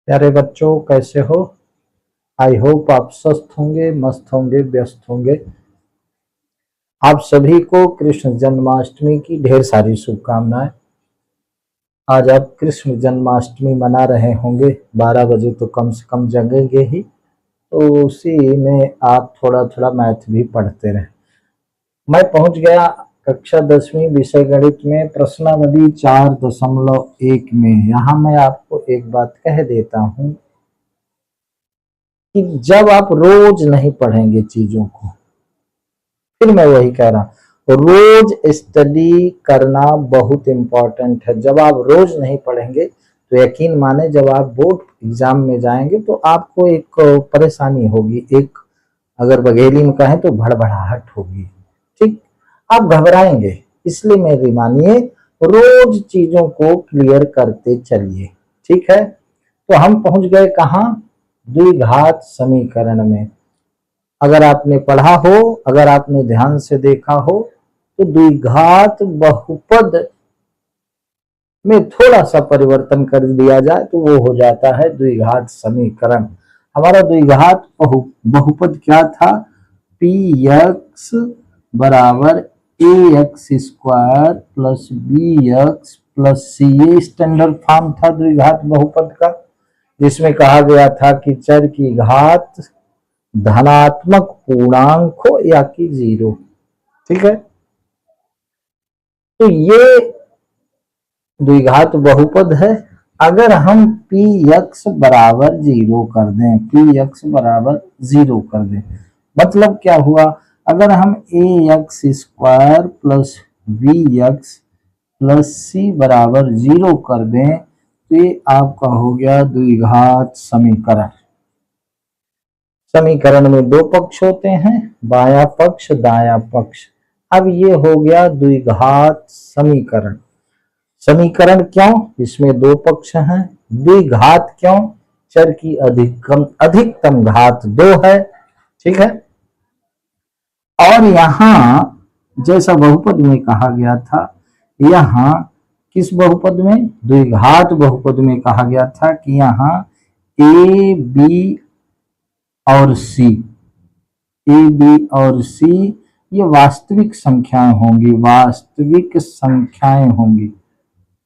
प्यारे बच्चों, कैसे हो? आई होप आप स्वस्थ होंगे, मस्त होंगे, व्यस्त होंगे। आप सभी को कृष्ण जन्माष्टमी की ढेर सारी शुभकामनाएं। आज आप कृष्ण जन्माष्टमी मना रहे होंगे, 12 बजे तो कम से कम जगेंगे ही, तो उसी में आप थोड़ा थोड़ा मैथ भी पढ़ते रहे। मैं पहुंच गया कक्षा 10वीं विषय गणित में प्रश्नावली 4.1 में। यहाँ मैं आपको एक बात कह देता हूँ कि जब आप रोज नहीं पढ़ेंगे चीजों को, फिर मैं वही कह रहा हूं, रोज स्टडी करना बहुत इंपॉर्टेंट है। जब आप रोज नहीं पढ़ेंगे तो यकीन माने जब आप बोर्ड एग्जाम में जाएंगे तो आपको एक परेशानी होगी, एक अगर बघेली में कहें तो भड़बड़ाहट होगी। ठीक, आप घबराएंगे। इसलिए मेरी मानिए, रोज चीजों को क्लियर करते चलिए। ठीक है, तो हम पहुंच गए कहां? द्विघात समीकरण में। अगर आपने पढ़ा हो, अगर आपने ध्यान से देखा हो, तो द्विघात बहुपद में थोड़ा सा परिवर्तन कर दिया जाए तो वो हो जाता है द्विघात समीकरण। हमारा द्विघात बहुपद क्या था? पी एक्स बराबर A x square plus B x plus C. ये स्टैंडर्ड फॉर्म था द्विघात बहुपद का, जिसमें कहा गया था कि चर की घात धनात्मक पूर्णांक हो या कि जीरो। ठीक है, तो ये द्विघात बहुपद है। अगर हम पी एक्स बराबर जीरो कर दें, पी एक्स बराबर जीरो कर दें, मतलब क्या हुआ? अगर हम A x square plus B x plus C बराबर जीरो कर दें तो ये आपका हो गया द्विघात समीकरण। समीकरण में दो पक्ष होते हैं, बायां पक्ष दायां पक्ष। अब ये हो गया द्विघात समीकरण। समीकरण क्यों? इसमें दो पक्ष हैं। द्विघात क्यों? चर की अधिकतम घात 2 है। ठीक है, और यहां जैसा बहुपद में कहा गया था, यहां किस बहुपद में? द्विघात बहुपद में कहा गया था कि यहां ए बी और सी, ए बी और सी ये वास्तविक संख्याएं होंगी, वास्तविक संख्याएं होंगी,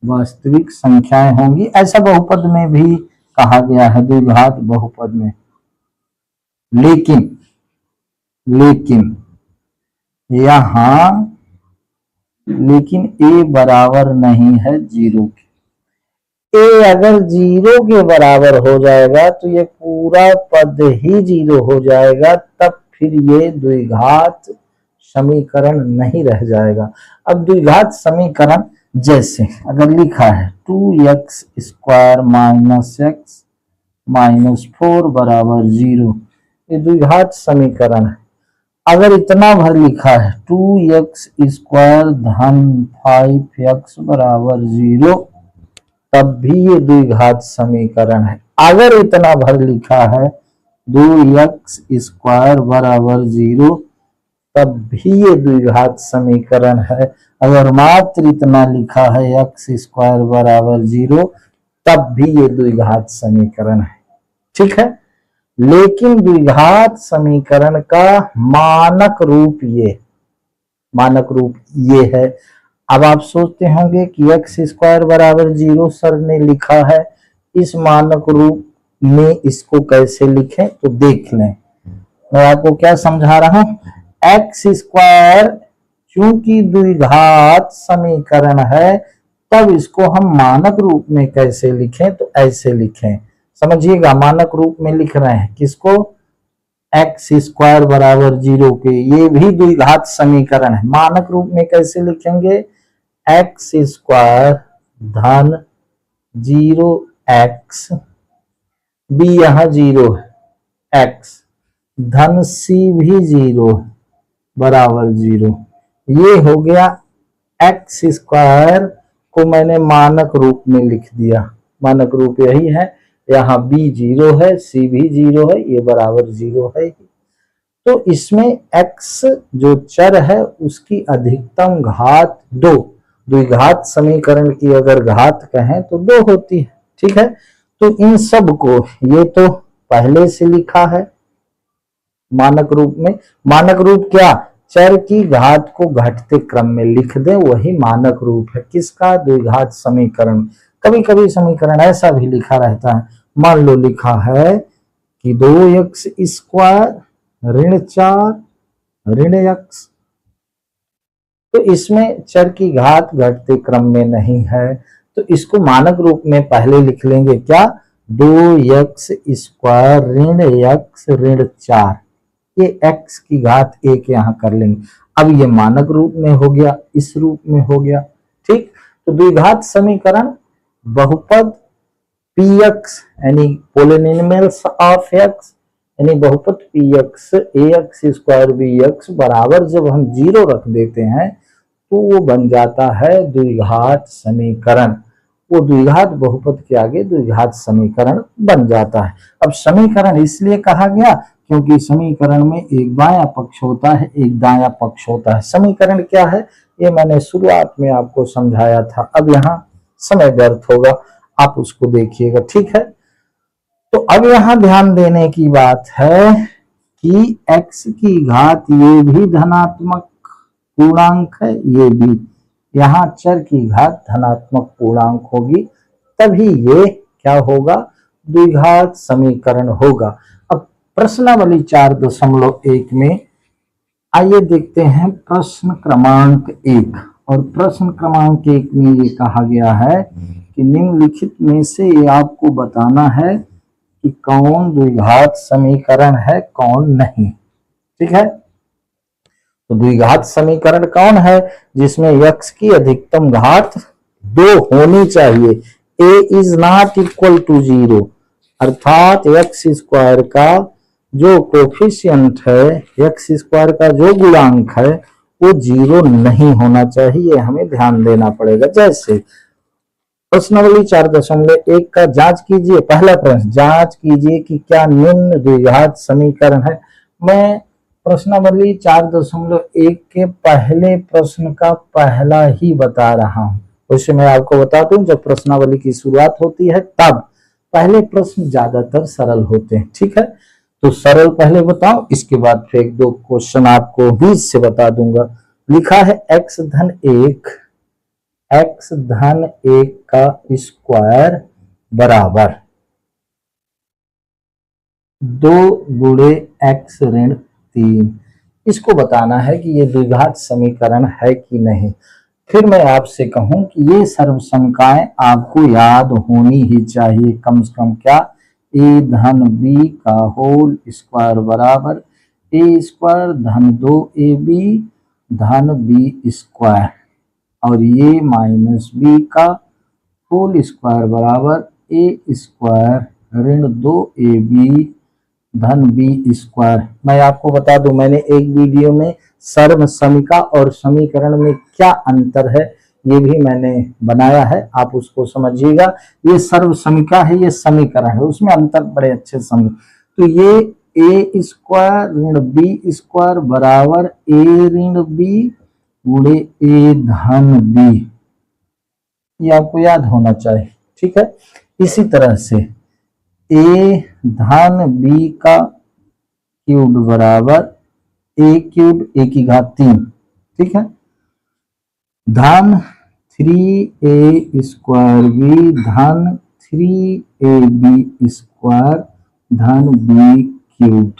वास्तविक संख्याएं होंगी। ऐसा बहुपद में भी कहा गया है, द्विघात बहुपद में। लेकिन यहां लेकिन ए बराबर नहीं है जीरो के। ए अगर जीरो के बराबर हो जाएगा तो ये पूरा पद ही जीरो हो जाएगा, तब फिर ये द्विघात समीकरण नहीं रह जाएगा। अब द्विघात समीकरण जैसे अगर लिखा है 2x square minus x minus 4 बराबर जीरो, ये द्विघात समीकरण है। अगर इतना भर लिखा है 2x स्क्वायर धन 5x बराबर जीरो, तब भी ये द्विघात समीकरण है। अगर इतना भर लिखा है 2x स्क्वायर बराबर जीरो, तब भी ये द्विघात समीकरण है। अगर मात्र इतना लिखा है x स्क्वायर बराबर जीरो, तब भी ये द्विघात समीकरण है। ठीक है, लेकिन द्विघात समीकरण का मानक रूप ये है। अब आप सोचते होंगे कि x स्क्वायर बराबर जीरो सर ने लिखा है, इस मानक रूप में इसको कैसे लिखें? तो देख लें, मैं आपको क्या समझा रहा हूं। x स्क्वायर चूंकि द्विघात समीकरण है, तब इसको हम मानक रूप में कैसे लिखें? तो ऐसे लिखें, समझिएगा। मानक रूप में लिख रहे हैं किसको? एक्स स्क्वायर बराबर जीरो के। ये भी द्विघात समीकरण है। मानक रूप में कैसे लिखेंगे? एक्स स्क्वायर धन जीरो एक्स, बी यहां जीरो है, एक्स धन सी भी जीरो है बराबर जीरो। ये हो गया एक्स स्क्वायर को मैंने मानक रूप में लिख दिया। मानक रूप यही है, यहाँ b जीरो है, c भी जीरो है, ये बराबर जीरो है। तो इसमें x जो चर है उसकी अधिकतम घात 2, द्विघात समीकरण की अगर घात कहें तो 2 होती है। ठीक है, तो इन सब को, ये तो पहले से लिखा है मानक रूप में। मानक रूप क्या, चर की घात को घटते क्रम में लिख दे, वही मानक रूप है किसका, द्विघात समीकरण। कभी कभी समीकरण ऐसा भी लिखा रहता है, मान लो लिखा है कि 2x स्क्वायर ऋण 4 ऋण x, तो इसमें चर की घात घटते क्रम में नहीं है, तो इसको मानक रूप में पहले लिख लेंगे क्या, 2x स्क्वायर ऋण x ऋण 4, ये x की घात 1 यहां कर लेंगे। अब ये मानक रूप में हो गया, इस रूप में हो गया, ठीक। तो द्विघात समीकरण बहुपद px यानी पोलिनोमियल्स ऑफ x यानी बहुपद px ax स्क्वायर bx बराबर जब हम 0 रख देते हैं तो वो बन जाता है द्विघात समीकरण। वो द्विघात बहुपद के आगे द्विघात समीकरण बन जाता है। अब समीकरण इसलिए कहा गया क्योंकि समीकरण में एक बायां पक्ष होता है, एक दायां पक्ष होता है। समीकरण क्या है ये मैंने शुरुआत में आपको समझाया था, अब यहाँ समय व्यर्थ होगा, आप उसको देखिएगा, ठीक है। तो अब यहाँ ध्यान देने की बात है कि x की घात ये भी धनात्मक पूर्णांक है, ये भी, यहाँ चर की घात धनात्मक पूर्णांक होगी, तभी ये क्या होगा, द्विघात समीकरण होगा। अब प्रश्नावली 4.1 में आइए देखते हैं प्रश्न क्रमांक 1। और प्रश्न क्रमांक 1 में ये कहा गया है कि निम्नलिखित में से ये आपको बताना है कि कौन द्विघात समीकरण है कौन नहीं, ठीक है। तो द्विघात समीकरण कौन है, जिसमें x की अधिकतम घात 2 होनी चाहिए, a is not equal to 0, अर्थात x स्क्वायर का जो कोफिशियंट है, x स्क्वायर का जो गुणांक है वो 0 नहीं होना चाहिए, हमें ध्यान देना पड़ेगा। जैसे प्रश्नावली 4.1 का जांच कीजिए, पहला प्रश्न, जांच कीजिए कि क्या निम्न द्विघात समीकरण है। मैं प्रश्नावली 4.1 के पहले प्रश्न का पहला ही बता रहा हूं, वैसे मैं आपको बता दूं जब प्रश्नावली की शुरुआत होती है तब पहले प्रश्न ज्यादातर सरल होते हैं, ठीक है। तो सरल पहले बताओ, इसके बाद फिर 1-2 क्वेश्चन आपको बीच से बता दूंगा। लिखा है x धन 1 का स्क्वायर बराबर 2 गुणे x ऋण 3। इसको बताना है कि ये द्विघात समीकरण है कि नहीं। फिर मैं आपसे कहूं कि ये सर्वसंख्याएं आपको याद होनी ही चाहिए, कम से कम क्या, a धन b का होल स्क्वायर बराबर a स्क्वायर धन 2ab धन b स्क्वायर, और ये माइनस b का होल स्क्वायर बराबर a स्क्वायर ऋण 2ab धन b स्क्वायर। मैं आपको बता दूं, मैंने एक वीडियो में सर्वसमिका और समीकरण में क्या अंतर है ये भी मैंने बनाया है, आप उसको समझिएगा। ये सर्वसमिका है, ये समीकरण है, उसमें अंतर बड़े अच्छे समझ। तो ये a स्क्वायर ऋण b स्क्वायर बराबर a ऋण b गुणे a धन b, ये आपको याद होना चाहिए, ठीक है। इसी तरह से a धन b का क्यूब बराबर a क्यूब a की घात 3, ठीक है, धन 3a स्क्वायर b धन 3ab स्क्वायर धन b क्यूब।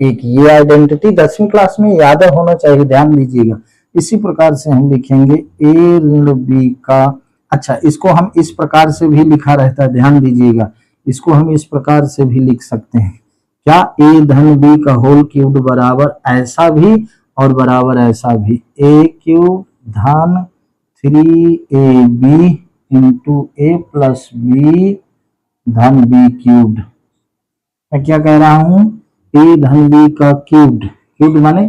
एक ये आइडेंटिटी 10वीं क्लास में याद होना चाहिए, ध्यान दीजिएगा। इसी प्रकार से हम लिखेंगे a ऋण b का, अच्छा इसको हम इस प्रकार से भी लिखा रहता है, ध्यान दीजिएगा, इसको हम इस प्रकार से भी लिख सकते हैं, क्या, a धन b का होल क्यूब बराबर ऐसा भी और बराबर ऐसा भी, a क्यूब धन 3ab into a plus b धन b क्यूब। मैं क्या कह रहा हूं, a धन b का क्यूब, क्यूब माने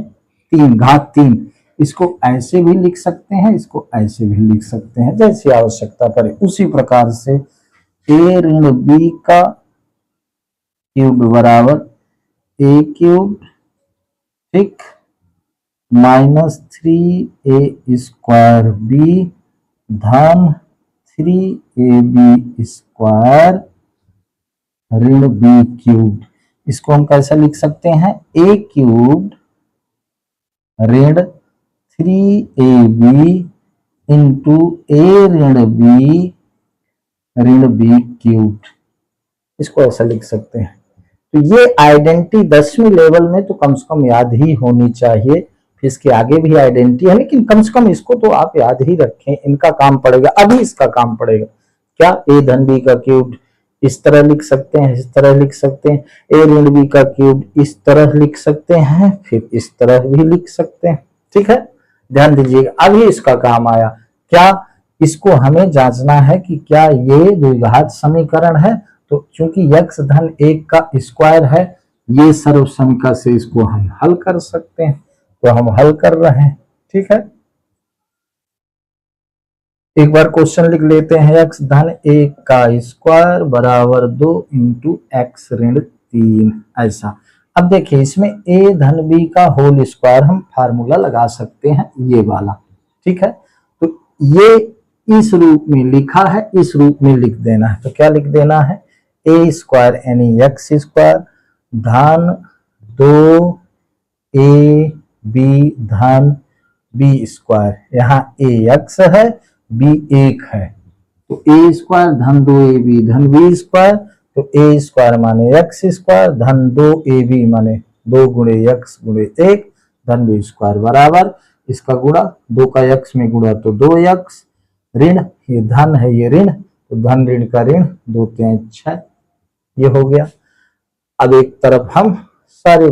3 घात 3, इसको ऐसे भी लिख सकते हैं, इसको ऐसे भी लिख सकते हैं, जैसी आवश्यकता पड़े। उसी प्रकार से a ऋण b का क्यूब बराबर a क्यूब, ठीक, माइनस 3a स्क्वायर b धन 3ab स्क्वायर ऋण बी क्यूब्ड। इसको हम कैसे लिख सकते हैं, ए क्यूब्ड ऋण 3ab इंटू ए ऋण बी क्यूब्ड, इसको ऐसा लिख सकते हैं। तो ये आइडेंटिटी 10वीं लेवल में तो कम से कम याद ही होनी चाहिए, फिर इसके आगे भी आइडेंटिटी है, लेकिन कम से कम इसको तो आप याद ही रखें, इनका काम पड़ेगा। अभी इसका काम पड़ेगा क्या, ए धन बी का क्यूब इस तरह लिख सकते हैं, इस तरह लिख सकते हैं, ए ऋण बी का क्यूब इस तरह लिख सकते हैं, फिर इस तरह भी लिख सकते हैं। ठीक है, ध्यान दीजिएगा, अभी इसका काम आया क्या, इसको हमें जांचना है कि क्या ये द्विघात समीकरण है। तो चूंकि x धन 1 का स्क्वायर है, ये सर्वसमिका से इसको हम हल कर सकते हैं, तो हम हल कर रहे हैं। ठीक है, एक बार क्वेश्चन लिख लेते हैं, x धन 1 का स्क्वायर बराबर 2 इंटू एक्स ऋण 3, ऐसा। अब देखिए इसमें a धन b का होल स्क्वायर हम फार्मूला लगा सकते हैं, ये वाला। ठीक है, तो ये इस रूप में लिखा है, इस रूप में लिख देना है। तो क्या लिख देना है, ए स्क्वायर यानी एक्स स्क्वायर धन 2 ए बी धन बी स्क्वायर, यहाँ ए एक्स है बी 1 है, तो ए स्क्वायर धन 2 ए बी धन बी स्क्वायर, तो ए स्क्वायर माने एक्स स्क्वायर धन 2 ए बी माने 2 गुणे एक्स गुणे 1 धन बी स्क्वायर बराबर इसका गुणा 2 का एक्स में गुणा तो 2x ऋण, ये धन है ये ऋण, तो धन ऋण का ऋण 2 3 6, ये हो गया। अब एक तरफ हम सारे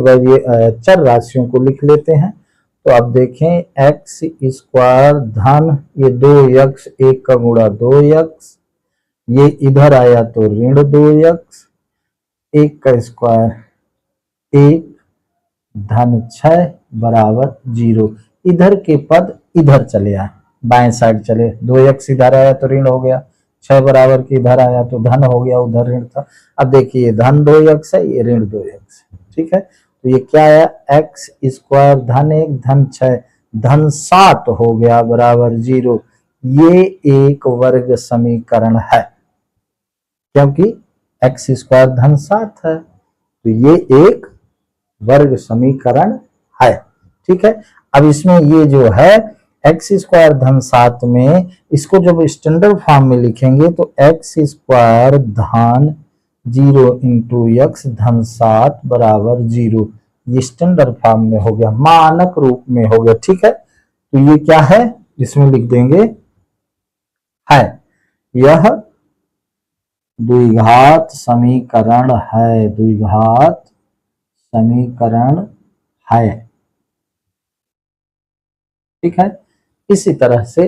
चर राशियों को लिख लेते हैं। तो अब देखें एक्स स्क्वायर धन ये 2x 1 का गुणा 2x, ये इधर आया तो ऋण 2x, 1 का स्क्वायर 1 धन 6 बराबर 0। इधर के पद इधर चले आए, बाएं साइड चले, 2x इधर आया तो ऋण हो गया, 6 बराबर के इधर आया तो धन हो गया, उधर ऋण था। अब देखिए धन 2x है, ये ऋण 2x है। ठीक है, तो ये क्या आया, एक्स स्क्वायर धन 1 धन 6 धन 7 हो गया बराबर 0। ये एक वर्ग समीकरण है, क्योंकि एक्स स्क्वायर धन 7 है, तो ये एक वर्ग समीकरण है। ठीक है, अब इसमें ये जो है एक्स स्क्वायर धन 7 में, इसको जब स्टैंडर्ड फॉर्म में लिखेंगे तो एक्स स्क्वायर धन 0 इंटू एक्स धन 7 बराबर 0, ये स्टैंडर्ड फॉर्म में हो गया, मानक रूप में हो गया। ठीक है, तो ये क्या है, इसमें लिख देंगे है, यह द्विघात समीकरण है, द्विघात समीकरण है। ठीक है, इसी तरह से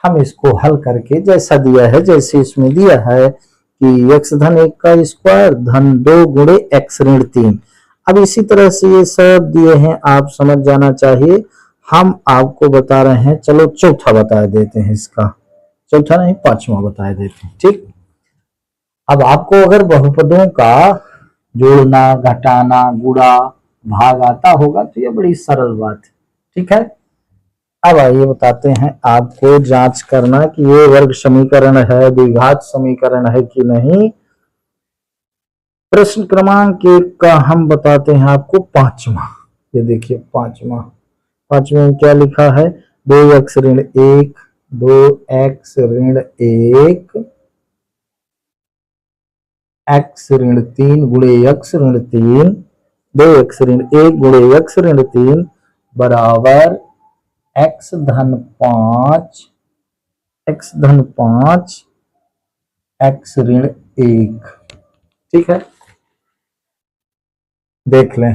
हम इसको हल करके जैसा दिया है, जैसे इसमें दिया है कि एक्स धन 1 का स्क्वायर धन 2 गुणे एक्स ऋण 3, अब इसी तरह से ये सब दिए हैं, आप समझ जाना चाहिए। हम आपको बता रहे हैं, चलो चौथा बता देते हैं, इसका चौथा नहीं 5वां बता देते हैं। ठीक, अब आपको अगर बहुपदों का जोड़ना घटाना गुणा भाग आता होगा तो ये बड़ी सरल बात है। ठीक है, अब आइए बताते हैं आपको जांच करना कि ये वर्ग समीकरण है, द्विघात समीकरण है कि नहीं। प्रश्न क्रमांक 1 का हम बताते हैं आपको 5वां, ये देखिए 5वें में क्या लिखा है, 2x ऋण 1 2x ऋण 1 x ऋण 3 गुणे x ऋण 3, 2x ऋण 1 गुणे x ऋण 3 बराबर x धन 5 x ऋण 1। ठीक है, देख लें,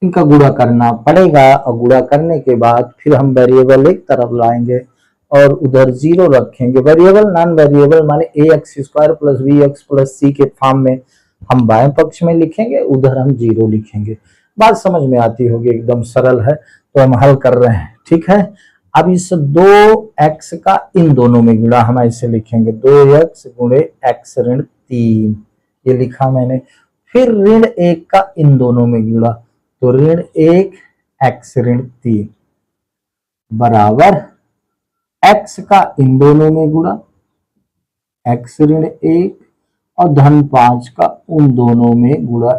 इनका गुणा करना पड़ेगा, और गुणा करने के बाद फिर हम वेरिएबल एक तरफ लाएंगे और उधर 0 रखेंगे। वेरिएबल नॉन वेरिएबल माने A x square plus B x plus C के फॉर्म में हम बाएं पक्ष में लिखेंगे, उधर हम 0 लिखेंगे। बात समझ में आती होगी, एकदम सरल है, तो हम हल कर रहे हैं। ठीक है, अब इस 2x का इन दोनों में गुणा हम ऐसे लिखेंगे, 2x गुणे x ऋण 3, ये लिखा मैंने। फिर ऋण 1 का इन दोनों में गुणा, तो ऋण 1 x ऋण 3 बराबर x का इन दोनों में गुणा x ऋण 1 और धन 5 का उन दोनों में गुणा,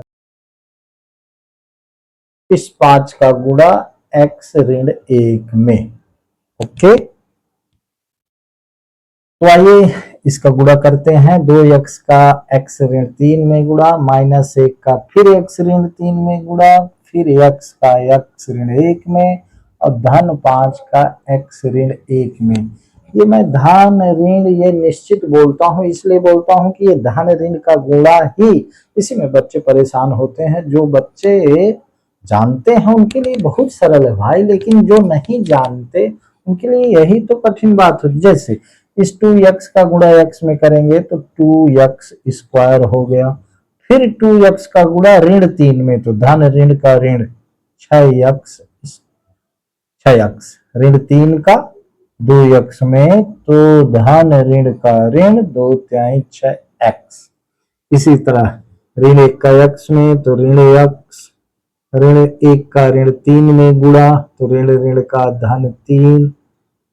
इस 5 का गुणा x ऋण 1 में। ओके, तो आइए इसका गुणा करते हैं। 2x का x ऋण 3 में गुणा, -1 का फिर x ऋण 3 में गुणा, फिर x का x ऋण 1 में और धन 5 का x ऋण 1 में। ये मैं धन ऋण ये निश्चित बोलता हूं, इसलिए बोलता हूं कि ये धन ऋण का गुणा ही, इसी में बच्चे परेशान होते हैं। जो बच्चे जानते हैं उनके लिए बहुत सरल है भाई, लेकिन जो नहीं जानते उनके लिए यही तो कठिन बात हो। जैसे इस 2x का गुणा x में करेंगे तो 2x स्क्वायर हो गया, फिर 2x का गुणा ऋण 3 में तो धन ऋण का ऋण 6x, 6x ऋण 3 का 2x में तो धन ऋण का ऋण 2 तिहाई 6x। इसी तरह ऋण 1 का x में तो ऋण x, ऋण 1 का ऋण 3 में गुणा तो ऋण ऋण का धन 3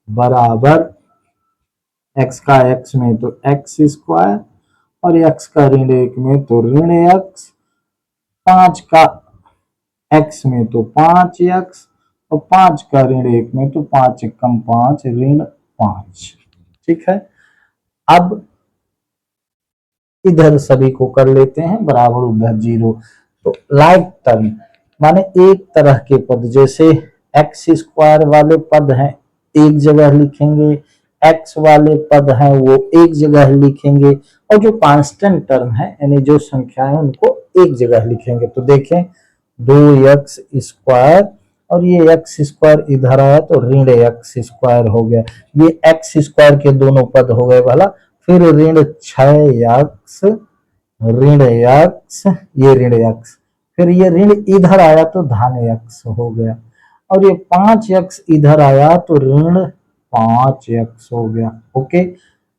बराबर x का x में तो x स्क्वायर और x का ऋण 1 में तो ऋण x, 5 का x में तो 5x और 5 का ऋण 1 में तो 5 एकम 5 ऋण 5। ठीक है, अब इधर सभी को कर लेते हैं बराबर, उधर 0। तो लाइक टर्म माने एक तरह के पद, जैसे एक्स स्क्वायर वाले पद हैं एक जगह लिखेंगे, एक्स वाले पद हैं वो एक जगह लिखेंगे, और जो कांस्टेंट टर्म है यानी जो संख्या है उनको एक जगह लिखेंगे। तो देखें 2x स्क्वायर और ये x स्क्वायर इधर आया तो ऋण x स्क्वायर हो गया, ये x स्क्वायर के दोनों पद हो गए भला। फिर ऋण 6x, ऋण x, ये ऋण x, फिर ये ऋण इधर आया तो धन x हो गया, और ये 5x इधर आया तो ऋण 5x हो गया। ओके,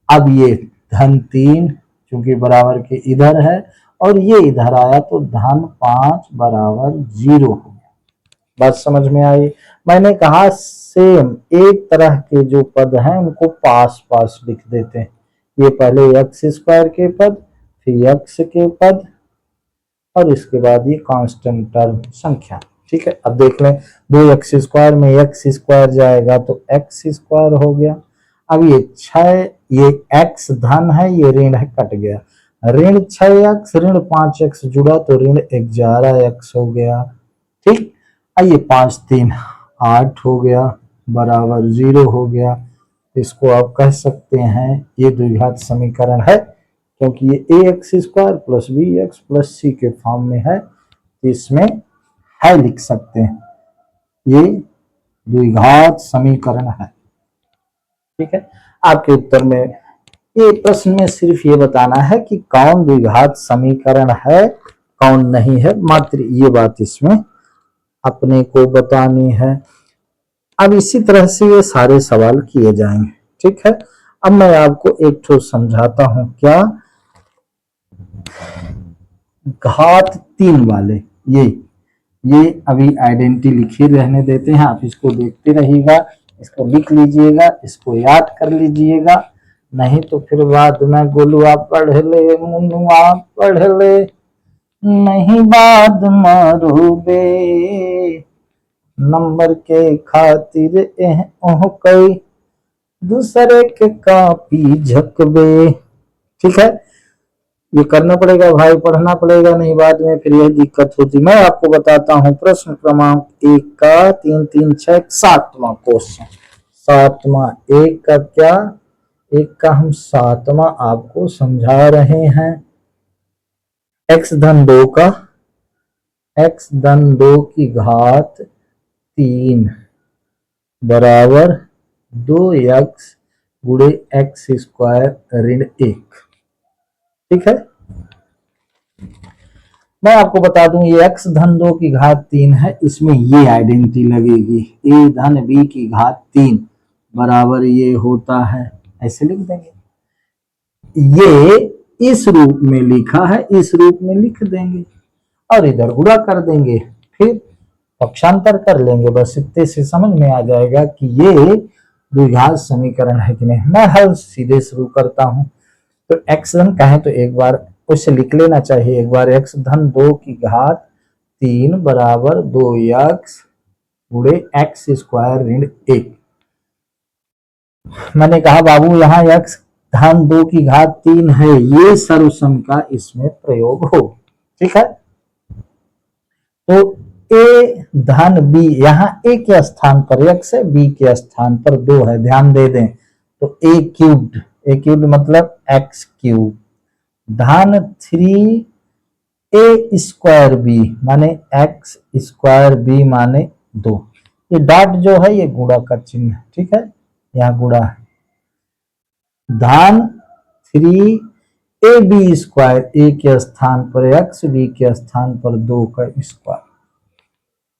अब ये धन 3 क्योंकि बराबर के इधर है और ये इधर आया तो धन 5 बराबर 0 हो गया। बात समझ में आई? मैंने कहा सेम एक तरह के जो पद हैं उनको पास पास लिख देते हैं। ये पहले x स्क्वायर के पद, फिर x के पद, और इसके बाद ये कांस्टेंट टर्म संख्या। ठीक है, अब देख लें 2x स्क्वायर में x स्क्वायर जाएगा तो x स्क्वायर हो गया। अब ये 6, ये x धन है ये ऋण है कट गया, ऋण 6x ऋण 5x जुड़ा तो ऋण 11x हो गया। ठीक, आइए 5 3 8 हो गया बराबर 0 हो गया। इसको आप कह सकते हैं ये द्विघात समीकरण है, क्योंकि ये ax square plus bx plus c के फॉर्म में है, इसमें है लिख सकते हैं ये द्विघात समीकरण है। ठीक है, आपके उत्तर में ये प्रश्न में सिर्फ ये बताना है कि कौन द्विघात समीकरण है कौन नहीं है, मात्र ये बात इसमें अपने को बतानी है। अब इसी तरह से ये सारे सवाल किए जाएंगे। ठीक है, अब मैं आपको एक ठो समझाता हूं, क्या घात 3 वाले ये अभी आइडेंटिटी लिखी रहने देते हैं, आप इसको देखते रहिएगा, इसको लिख लीजिएगा, इसको याद कर लीजिएगा, नहीं तो फिर बाद में गोलुआ पढ़ ले मुनुआ पढ़ ले, नहीं बाद मारूबे नंबर के खातिर ओह कई दूसरे के कापी झकबे। ठीक है, ये करना पड़ेगा भाई, पढ़ना पड़ेगा, नहीं बाद में फिर यह दिक्कत होती। मैं आपको बताता हूं प्रश्न क्रमांक 1 का 3 3 6 7वां क्वेश्चन, 7वां 1 का क्या, 1 का हम 7वां आपको समझा रहे हैं। x धन 2 का, x धन 2 की घात 3 बराबर 2x गुणे x स्क्वायर ऋण 1। ठीक है, मैं आपको बता दूं ये x धन 2 की घात 3 है, इसमें ये आइडेंटिटी लगेगी a धन b की घात 3 बराबर ये होता है, ऐसे लिख देंगे। ये इस रूप में लिखा है, इस रूप में लिख देंगे और इधर गुणा कर देंगे, फिर पक्षांतर कर लेंगे, बस इतने से समझ में आ जाएगा कि ये द्विघात समीकरण है कि नहीं। मैं हल सीधे शुरू करता हूं। तो x धन कहें तो एक बार उसे लिख लेना चाहिए एक बार। x धन 2 की घात 3 बराबर 2x गुणे एक्स स्क्वायर ऋण 1। मैंने कहा बाबू यहाँ x धन 2 की घात 3 है, ये सर्वसम का इसमें प्रयोग हो। ठीक है, तो a धन b, यहाँ a के स्थान पर x है, b के स्थान पर 2 है, ध्यान दे दें। तो a क्यूब्ड मतलब x क्यूब धन 3 a स्क्वायर b माने x स्क्वायर b माने 2। ये डॉट जो है ये गुणा का चिन्ह है, ठीक है, यहाँ गुणा है। धन 3 ए बी स्क्वायर, ए के स्थान पर x, b के स्थान पर 2 का स्क्वायर,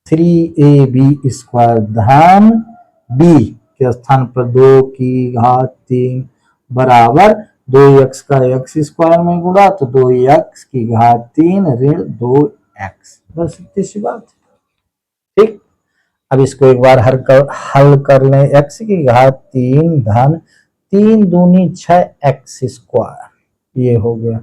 3ab स्क्वायर धन b के स्थान पर 2 की घात 3 बराबर 2x का x स्क्वायर में गुणा तो 2x की घात 3 ऋण 2x। बस इतनी सी बात। ठीक, अब इसको एक बार हल कर लें। x की घात 3 धन 3 दूनी 6x स्क्वायर, ये हो गया,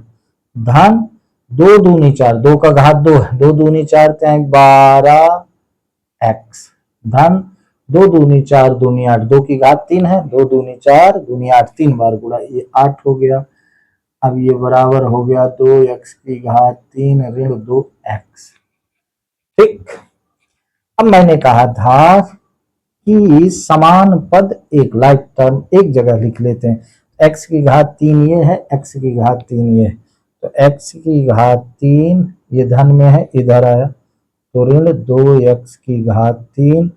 धन 2 दूनी 4, 2 का घात 2 है, 2 दूनी 4 12x धन 2 दूनी 4 दूनी 8, 2 की घात 3 है, 2 दूनी 4 दूनी 8, 3 बार गुणा, ये 8 हो गया। अब ये बराबर हो गया 2x की घात 3 ऋण 2x। ठीक, अब मैंने कहा था कि समान पद एक लाइक टर्म एक जगह लिख लेते हैं। x की घात 3 ये है, x की घात 3 ये है, तो x की घात 3 ये धन में है, इधर आया तो ऋण 2x की घात 3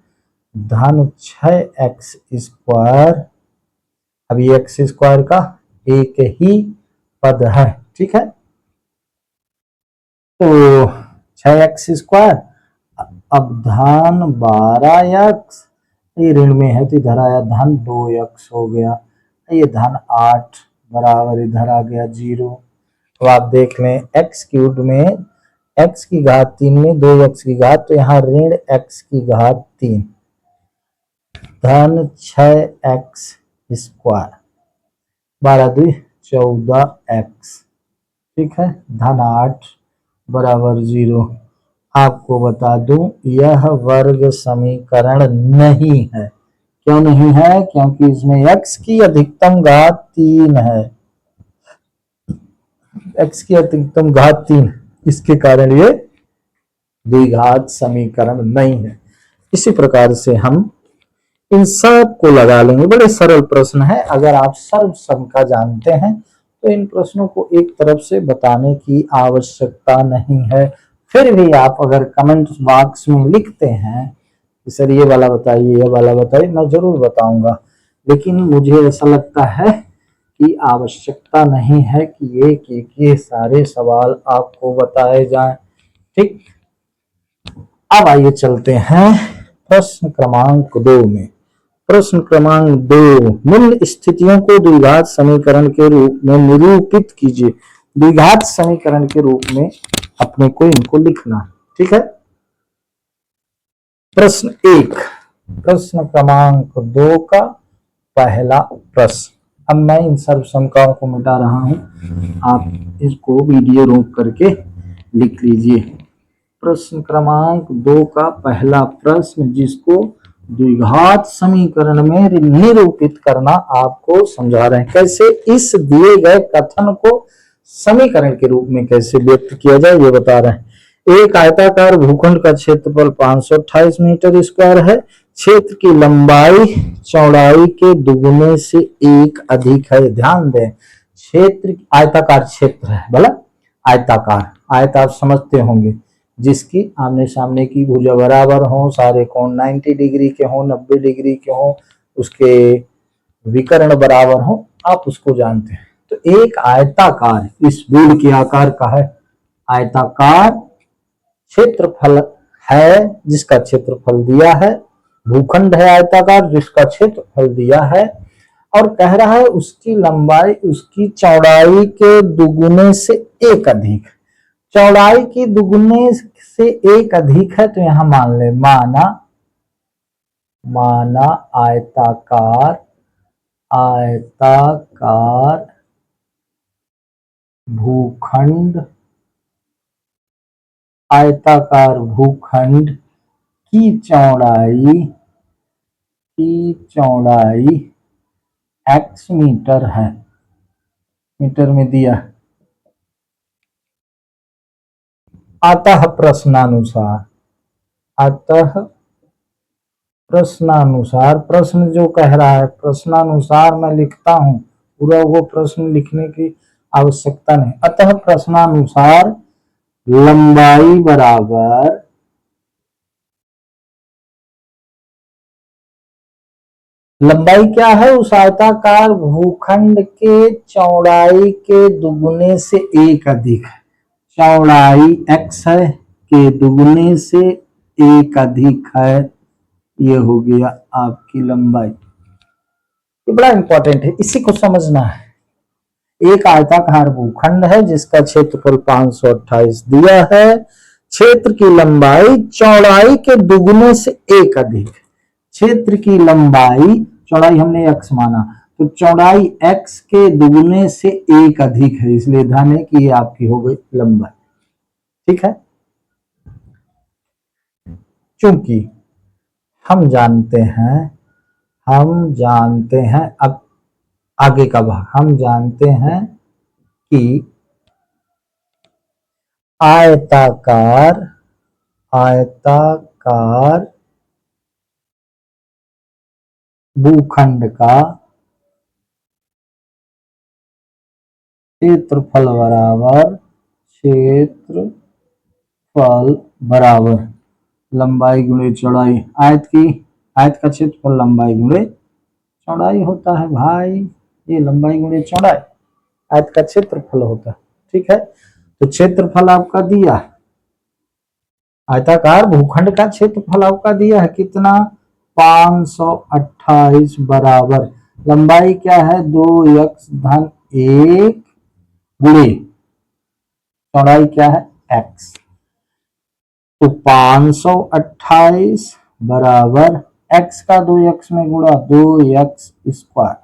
धन 6x स्क्वायर। अब ये x स्क्वायर का एक ही पद है, ठीक है, तो 6x स्क्वायर, अब धन 12x, ये ऋण में है तो इधर आया धन 2x हो गया, ये धन 8 बराबर इधर आ गया 0। तो आप देख लें x क्यूब में x की घात 3 में 2x की घात, तो यहाँ ऋण x की घात 3 धन 6x स्क्वायर 12 2 14x, ठीक है, धन 8 बराबर 0। आपको बता दूं यह वर्ग समीकरण नहीं है। क्यों नहीं है? क्योंकि इसमें x की अधिकतम घात 3 है, x की अधिकतम घात 3, इसके कारण ये द्विघात समीकरण नहीं है। इसी प्रकार से हम इन सब को लगा लेंगे। बड़े सरल प्रश्न है, अगर आप सर्वसम का जानते हैं तो इन प्रश्नों को एक तरफ से बताने की आवश्यकता नहीं है। फिर भी आप अगर कमेंट बॉक्स में लिखते हैं कि सर ये वाला बताइए, ये वाला बताइए, मैं जरूर बताऊंगा, लेकिन मुझे ऐसा लगता है कि आवश्यकता नहीं है कि एक ये सारे सवाल आपको बताए जाएं। ठीक, अब आइए चलते हैं प्रश्न क्रमांक 2 में। प्रश्न क्रमांक 2, निम्न स्थितियों को द्विघात समीकरण के रूप में निरूपित कीजिए। द्विघात समीकरण के रूप में अपने को इनको लिखना, ठीक है। प्रश्न 1, प्रश्न क्रमांक 2 का पहला प्रश्न। अब मैं इन सर्व समकाओं को मिटा रहा हूं, आप इसको वीडियो रोक करके लिख लीजिए। प्रश्न क्रमांक 2 का पहला प्रश्न, जिसको द्विघात समीकरण में निरूपित करना आपको समझा रहे हैं। कैसे इस दिए गए कथन को समीकरण के रूप में कैसे व्यक्त किया जाए ये बता रहे हैं। एक आयताकार भूखंड का क्षेत्रफल 528 मीटर स्क्वायर है। क्षेत्र की लंबाई चौड़ाई के दुगुने से एक अधिक है। ध्यान दें, क्षेत्र आयताकार क्षेत्र है, भला आयताकार, आयत आप समझते होंगे, जिसकी आमने सामने की भुजा बराबर हो, सारे कोण 90 डिग्री के हो, 90 डिग्री के हो, उसके विकर्ण बराबर हो, आप उसको जानते हैं। तो एक आयताकार, इस बोर्ड के आकार का है, आयताकार क्षेत्रफल है जिसका क्षेत्रफल दिया है, भूखंड है आयताकार जिसका क्षेत्रफल दिया है, और कह रहा है उसकी लंबाई उसकी चौड़ाई के दुगुने से एक अधिक। चौड़ाई की दुगुने से एक अधिक है तो यहां मान ले, माना आयताकार भूखंड, आयताकार भूखंड की चौड़ाई x मीटर है, मीटर में दिया। अतः प्रश्नानुसार, प्रश्न जो कह रहा है प्रश्नानुसार मैं लिखता हूं, पूरा वो प्रश्न लिखने की आवश्यकता नहीं। अतः प्रश्नानुसार लंबाई बराबर लंबाई क्या है, उस आयताकार भूखंड के चौड़ाई के दुगुने से एक अधिक है। चौड़ाई x है के दुगुने से एक अधिक है, ये हो गया आपकी लंबाई। ये बड़ा इंपॉर्टेंट है, इसी को समझना है। एक आयताकार भूखंड है जिसका क्षेत्रफल 528 दिया है, क्षेत्र की लंबाई चौड़ाई के दुगुने से एक अधिक। क्षेत्र की लंबाई, चौड़ाई हमने x माना, तो चौड़ाई x के दुगुने से एक अधिक है, इसलिए ध्यान है कि ये आपकी हो गई लंबाई। ठीक है, चूंकि हम जानते हैं अब आगे का भाग, हम जानते हैं कि आयताकार भूखंड का क्षेत्रफल बराबर लंबाई गुणे चौड़ाई। आयत का क्षेत्रफल लंबाई गुणे चौड़ाई होता है भाई, ये लंबाई गुणे चौड़ाई आयत का क्षेत्रफल होता है। ठीक है, तो क्षेत्रफल आपका दिया, आयताकार भूखंड का क्षेत्रफल आपका दिया है कितना, 528 बराबर लंबाई क्या है 2x धन 1 गुणे चौड़ाई क्या है x, तो 528 बराबर x का 2x में गुणा 2x स्क्वायर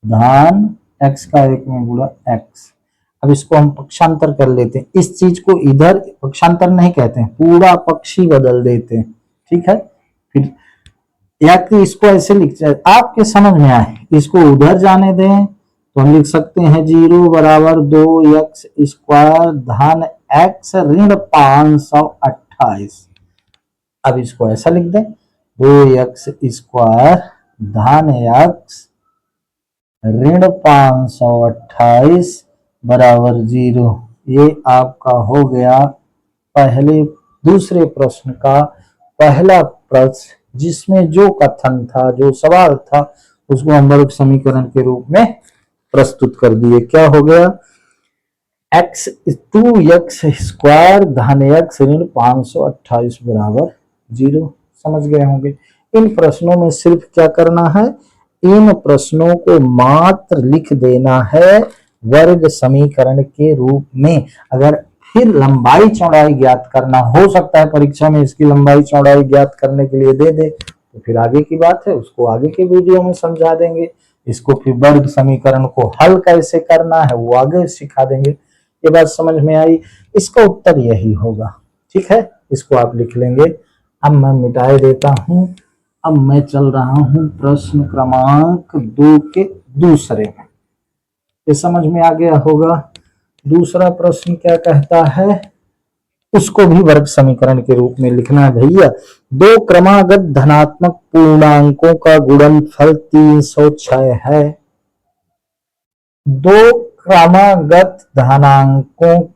धन x का 1 में गुणा x। अब इसको हम पक्षांतर कर लेते हैं, इस चीज को इधर पक्षांतर नहीं कहते हैं, पूरा पक्ष ही बदल देते हैं। ठीक है, फिर या कि इसको ऐसे लिख जाए आपके समझ में आए, इसको उधर जाने दें तो हम लिख सकते हैं 0 बराबर 2x स्क्वायर धन x ऋण 528। अब इसको ऐसा लिख दें 2x स्क्वायर धन x ऋण 528 बराबर 0। ये आपका हो गया दूसरे प्रश्न का पहला प्रश्न, जिसमें जो कथन था, जो सवाल था, उसको हम वर्ग समीकरण के रूप में प्रस्तुत कर दिए। क्या हो गया, x 2x स्क्वायर धन x ऋण 528 बराबर 0। समझ गए होंगे। इन प्रश्नों में सिर्फ क्या करना है, इन प्रश्नों को मात्र लिख देना है वर्ग समीकरण के रूप में। अगर फिर लंबाई चौड़ाई ज्ञात करना, हो सकता है परीक्षा में इसकी लंबाई चौड़ाई ज्ञात करने के लिए दे दे, तो फिर आगे की बात है, उसको आगे के वीडियो में समझा देंगे। इसको फिर वर्ग समीकरण को हल कैसे करना है वो आगे सिखा देंगे। ये बात समझ में आई, इसका उत्तर यही होगा। ठीक है, इसको आप लिख लेंगे। अब मैं मिटाए देता हूं, अब मैं चल रहा हूं प्रश्न क्रमांक 2 के दूसरे में। ये समझ में आ गया होगा। दूसरा प्रश्न क्या कहता है, उसको भी वर्ग समीकरण के रूप में लिखना है भैया। दो क्रमागत धनात्मक पूर्णांकों का गुणनफल 306 है। दो क्रमागत धनात्मक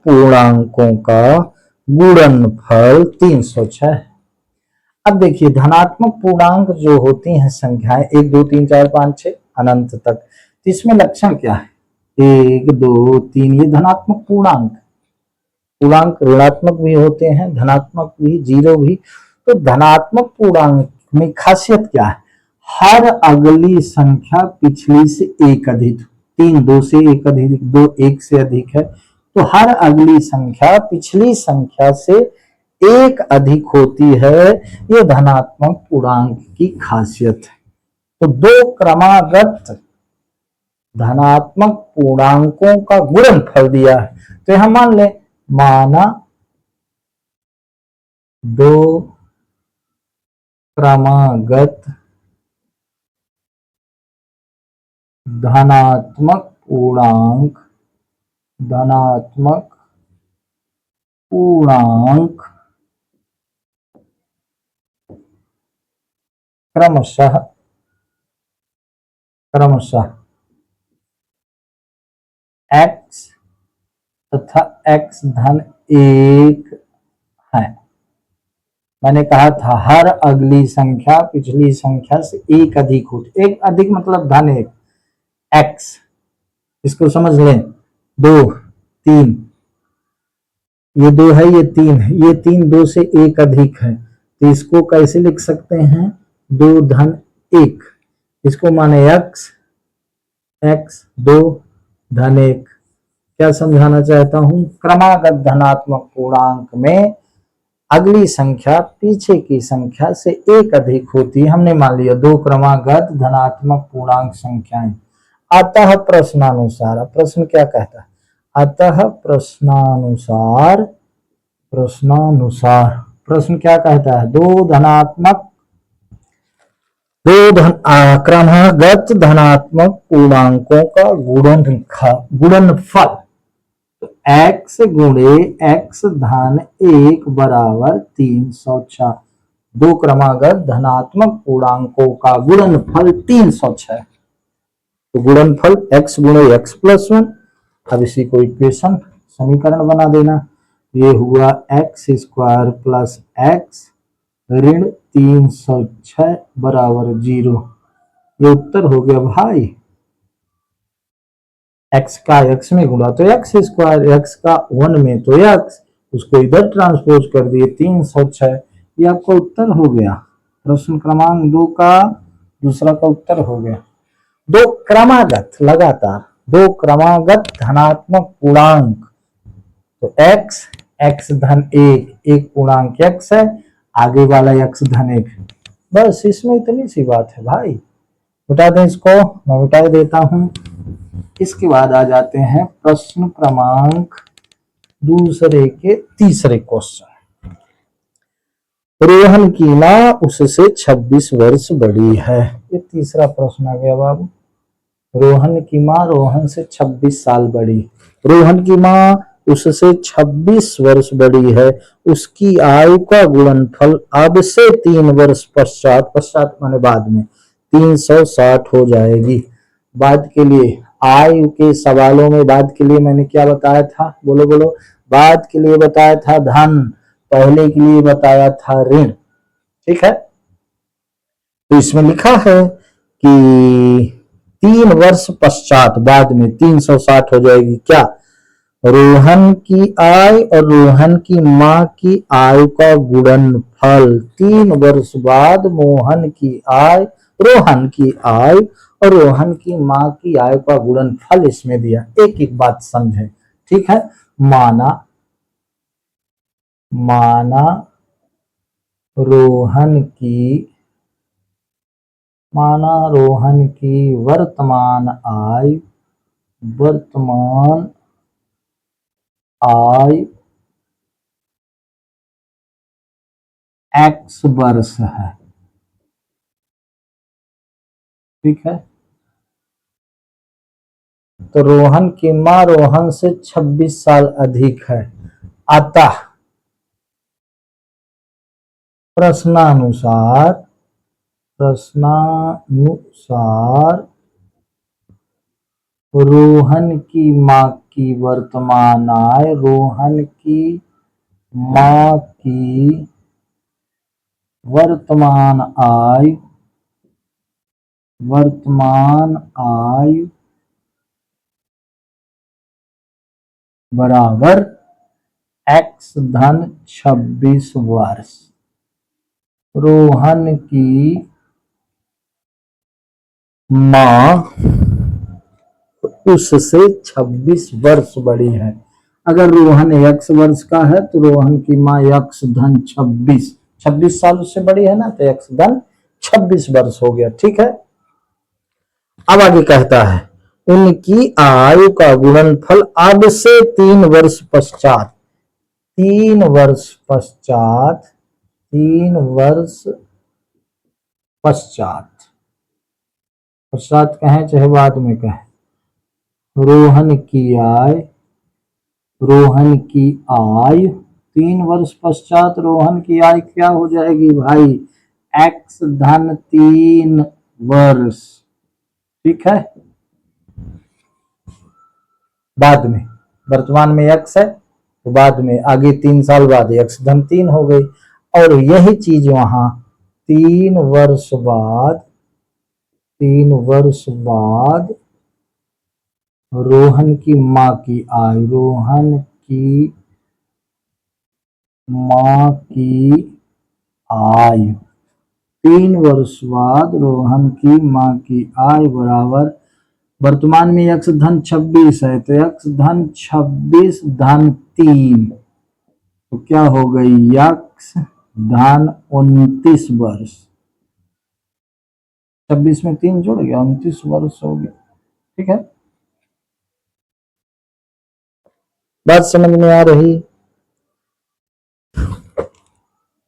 पूर्णांकों का गुणनफल 306 है। अब देखिए, धनात्मक पूर्णांक जो होती हैं संख्याएं 1 2 3 4 5 6 अनंत तक, तो इसमें लक्षण क्या है, 1 2 3 ये धनात्मक पूर्णांक ऋणात्मक भी होते हैं, धनात्मक भी, 0 भी। तो धनात्मक पूर्णांक में खासियत क्या है, हर अगली संख्या पिछली से एक अधिक, 3 2 से एक अधिक, 2 1 से अधिक है, तो हर अगली संख्या पिछली संख्या से एक अधिक होती है। ये धनात्मक पूर्णांक की खासियत है। तो दो क्रमागत धनात्मक पूर्णांकों का गुणनफल दिया है, तो यहां मान ले माना दो क्रमागत धनात्मक पूर्णांक क्रमशः x तथा x धन 1 है। मैंने कहा था हर अगली संख्या पिछली संख्या से एक अधिक होती, एक अधिक मतलब धन 1 x, इसको समझ लें 2 3, ये 2 है ये 3 है, ये 3 2 से एक अधिक है, तो इसको कैसे लिख सकते हैं 2 धन 1, इसको माने x 2 धन 1। क्या समझाना चाहता हूं, क्रमागत धनात्मक पूर्णांक में अगली संख्या पीछे की संख्या से एक अधिक होती है। हमने मान लिया दो क्रमागत धनात्मक पूर्णांक संख्याएं। अतः प्रश्नानुसार, प्रश्न क्या कहता है, अतः प्रश्न क्या कहता है, क्रमागत धनात्मक पूर्णांकों का गुणनफल तो x गुणे x धन 1 बराबर 306। दो क्रमागत धनात्मक पूर्णांकों का गुणनफल 306, तो गुणनफल x गुणे x प्लस 1। अब इसी को इक्वेशन समीकरण बना देना, ये हुआ x स्क्वायर प्लस x ऋण 306 बराबर 0। ये उत्तर हो गया भाई, x का x में गुणा तो x स्क्वायर, x का 1 में तो x, उसको इधर ट्रांसपोज कर दिए 306, ये आपका उत्तर हो गया। प्रश्न क्रमांक 2 का दूसरा का उत्तर हो गया। दो क्रमागत लगातार दो क्रमागत धनात्मक पूर्णांक, तो x धन 1 पूर्णांक x है, आगे वाला x धन 1, बस इसमें इतनी सी बात है भाई। मिटा दें इसको, मैं मिटा देता हूं। इसके बाद आ जाते हैं प्रश्न क्रमांक दूसरे के तीसरे क्वेश्चन। रोहन की मां उससे 26 वर्ष बड़ी है, ये तीसरा प्रश्न आ गया बाबू। रोहन की मां रोहन से 26 साल बड़ी, रोहन की मां उससे 26 वर्ष बड़ी है, उसकी आयु का गुणनफल अब से 3 वर्ष पश्चात माने बाद में 360 हो जाएगी। बाद के लिए आयु के सवालों में बाद के लिए मैंने क्या बताया था, बोलो, बाद के लिए बताया था धन, पहले के लिए बताया था ऋण, ठीक है। तो इसमें लिखा है कि 3 वर्ष पश्चात बाद में 360 हो जाएगी। क्या, रोहन की आय और रोहन की मां की आयु का गुणनफल। 3 वर्ष बाद रोहन की आय और रोहन की मां की आयु का गुणनफल इसमें दिया। एक एक बात समझे, ठीक है। माना रोहन की वर्तमान आय x वर्ष है, ठीक है। तो रोहन की मां रोहन से 26 साल अधिक है, अतः प्रश्नानुसार रोहन की मां की वर्तमान आय रोहन की मां की वर्तमान आय बराबर x धन 26 वर्ष। रोहन की मां उससे 26 वर्ष बड़ी है। अगर रोहन x वर्ष का है तो रोहन की मां x धन 26 साल उससे बड़ी है ना, तो x धन 26 वर्ष हो गया, ठीक है। अब आगे कहता है उनकी आयु का गुणनफल अब से 3 वर्ष पश्चात, 3 वर्ष पश्चात, 3 वर्ष पश्चात, पश्चात कहें चाहे बाद में कहें, रोहन की आय, रोहन की आय 3 वर्ष पश्चात रोहन की आय क्या हो जाएगी भाई, x धन 3 वर्ष। ठीक है, बाद में, वर्तमान में x है तो बाद में आगे 3 साल बाद x धन 3 हो गई। और यही चीज वहां 3 वर्ष बाद, 3 वर्ष बाद रोहन की मां की आय, रोहन की मां की आय, 3 वर्ष बाद रोहन की मां की आय बराबर, वर्तमान में x धन 26 है तो x धन 26 धन 3 तो क्या हो गई x धन 29 वर्ष, 26 में 3 जुड़ गया 29 वर्ष हो गया। ठीक है, बात समझ में आ रही,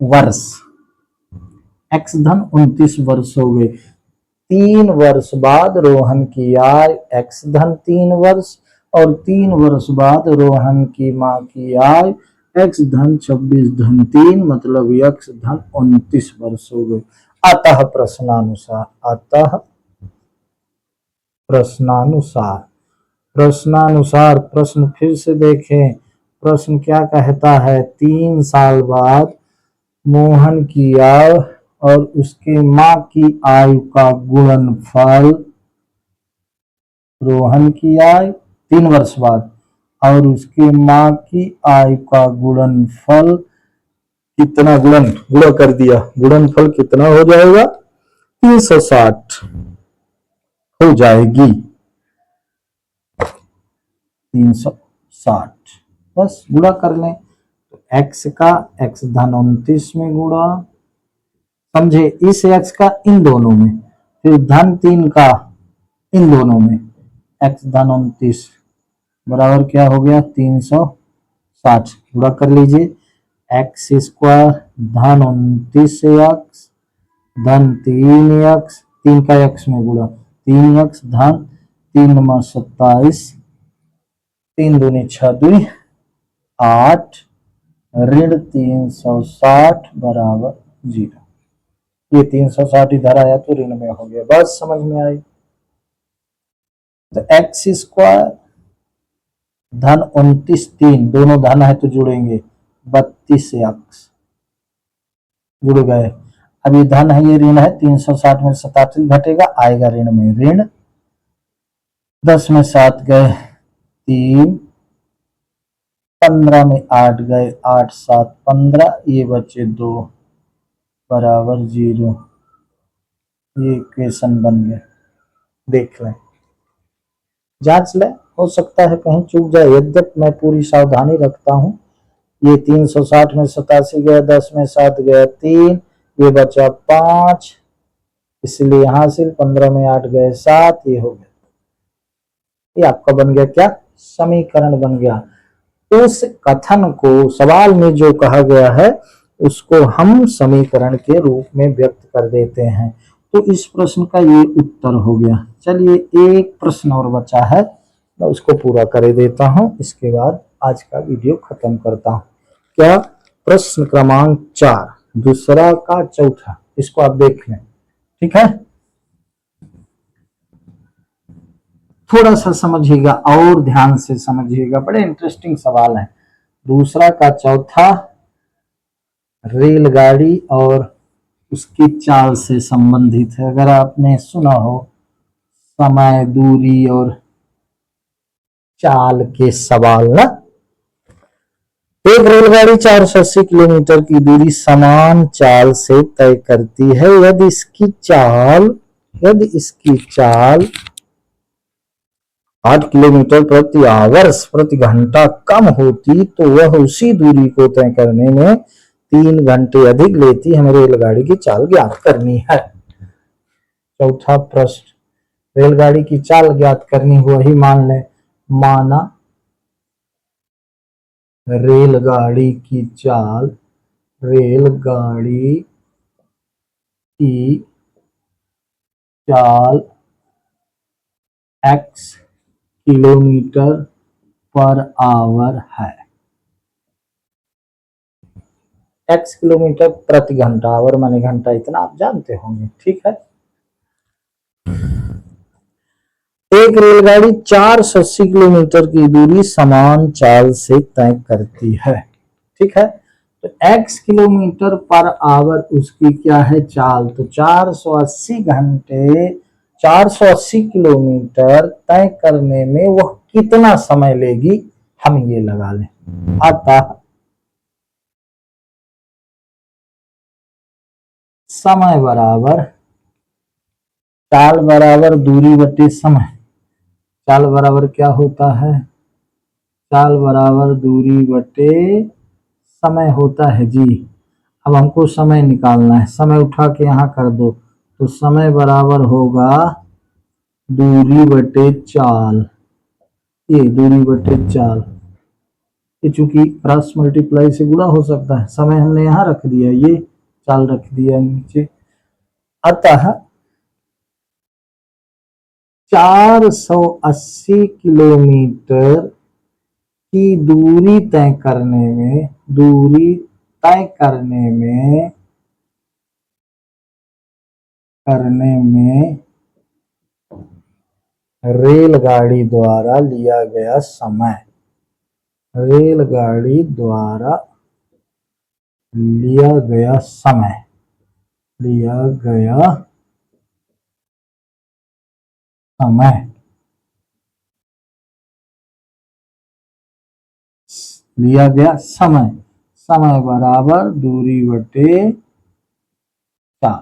वर्ष x धन 29 वर्ष हो गए, 3 वर्ष बाद रोहन की आय x धन 3 वर्ष और 3 वर्ष बाद रोहन की मां की आय x धन 26 धन 3 मतलब x धन 29 वर्ष हो गए। अतः प्रश्नानुसार, अतः प्रश्नानुसार, प्रश्नानुसार प्रश्न फिर से देखें, प्रश्न क्या कहता है, 3 साल बाद मोहन की आय और उसके मां की आयु का गुणनफल, रोहन की आय 3 वर्ष बाद और उसके मां की आयु का गुणनफल कितना, गुणा कर दिया, गुणनफल कितना हो जाएगा 360 हो जाएगी, 360 बस गुणा कर लें तो x का x धन 29 में गुणा, समझे, इस x का इन दोनों में, फिर धन 3 का इन दोनों में, x धन 29 बराबर क्या हो गया 360, गुणा कर लीजिए, x स्क्वायर धन 29x धन 3x, 3 का x में गुणा 3x धन 3 में 27, 3 दूनी 6 दूनी 8 ऋण 360 बराबर 0, ये 360 इधर आया तो ऋण में हो गया, बस समझ में आई। तो x स्क्वायर धन 29 3 दोनों धन है तो जुड़ेंगे 32x जुड़ गए, अब ये धन है ये ऋण है, 360 में 87 घटेगा आएगा ऋण में ऋण, 10 में 7 गए 3, 15 में 8 गए 8 7 15, ये बचे 2 बराबर 0, ये इक्वेशन बन गया। देख लें, जांच लें, हो सकता है कहीं चूक जाए, यद्यपि मैं पूरी सावधानी रखता हूं। ये 360 में 87 गया, 10 में 7 गया 3, ये बचा 5, इसलिए हासिल, 15 में 8 गए 7, ये हो गया, ये आपका बन गया क्या, समीकरण बन गया। उस कथन को सवाल में जो कहा गया है उसको हम समीकरण के रूप में व्यक्त कर देते हैं, तो इस प्रश्न का ये उत्तर हो गया। चलिए एक प्रश्न और बचा है, मैं उसको पूरा कर देता हूं, इसके बाद आज का वीडियो खत्म करता हूं। क्या, प्रश्न क्रमांक 4 दूसरा का चौथा, इसको आप देख लें। ठीक है, थोड़ा सा समझिएगा और ध्यान से समझिएगा, बड़े इंटरेस्टिंग सवाल है। दूसरा का चौथा रेलगाड़ी और उसकी चाल से संबंधित है। अगर आपने सुना हो समय, दूरी और चाल के सवाल ना, एक रेलगाड़ी 480 किलोमीटर की दूरी समान चाल से तय करती है। यदि इसकी चाल 8 किलोमीटर प्रति आवर्स प्रति घंटा कम होती तो वह उसी दूरी को तय करने में 3 घंटे अधिक लेती। हमें रेलगाड़ी की चाल ज्ञात करनी है। चौथा प्रश्न, रेलगाड़ी की चाल ज्ञात करनी हो, वही मान लें, माना रेलगाड़ी की चाल, रेलगाड़ी की चाल x किलोमीटर पर आवर है, x किलोमीटर प्रति घंटा, आवर माने घंटा, इतना आप जानते होंगे, ठीक है। एक रेलगाड़ी 480 किलोमीटर की दूरी समान चाल से तय करती है, ठीक है। तो x किलोमीटर पर आवर उसकी क्या है, चाल, तो 480 घंटे, 480 किलोमीटर तय करने में वह कितना समय लेगी, हम ये लगा लें। अतः समय बराबर चाल बराबर दूरी बटे समय, चाल बराबर क्या होता है, चाल बराबर दूरी बटे समय होता है जी। अब हमको समय निकालना है, समय उठा के यहाँ कर दो, तो समय बराबर होगा दूरी बटे चाल, ये दूरी बटे चाल, ये चूंकि क्रॉस मल्टीप्लाई से गुणा हो सकता है, समय हमने यहाँ रख दिया, ये चाल रख दिया नीचे। अतः 480 किलोमीटर की दूरी तय करने में, दूरी तय करने में रेलगाड़ी द्वारा लिया गया समय, रेलगाड़ी द्वारा लिया गया समय, लिया गया समय, लिया गया समय, समय बराबर दूरी बटे चाल,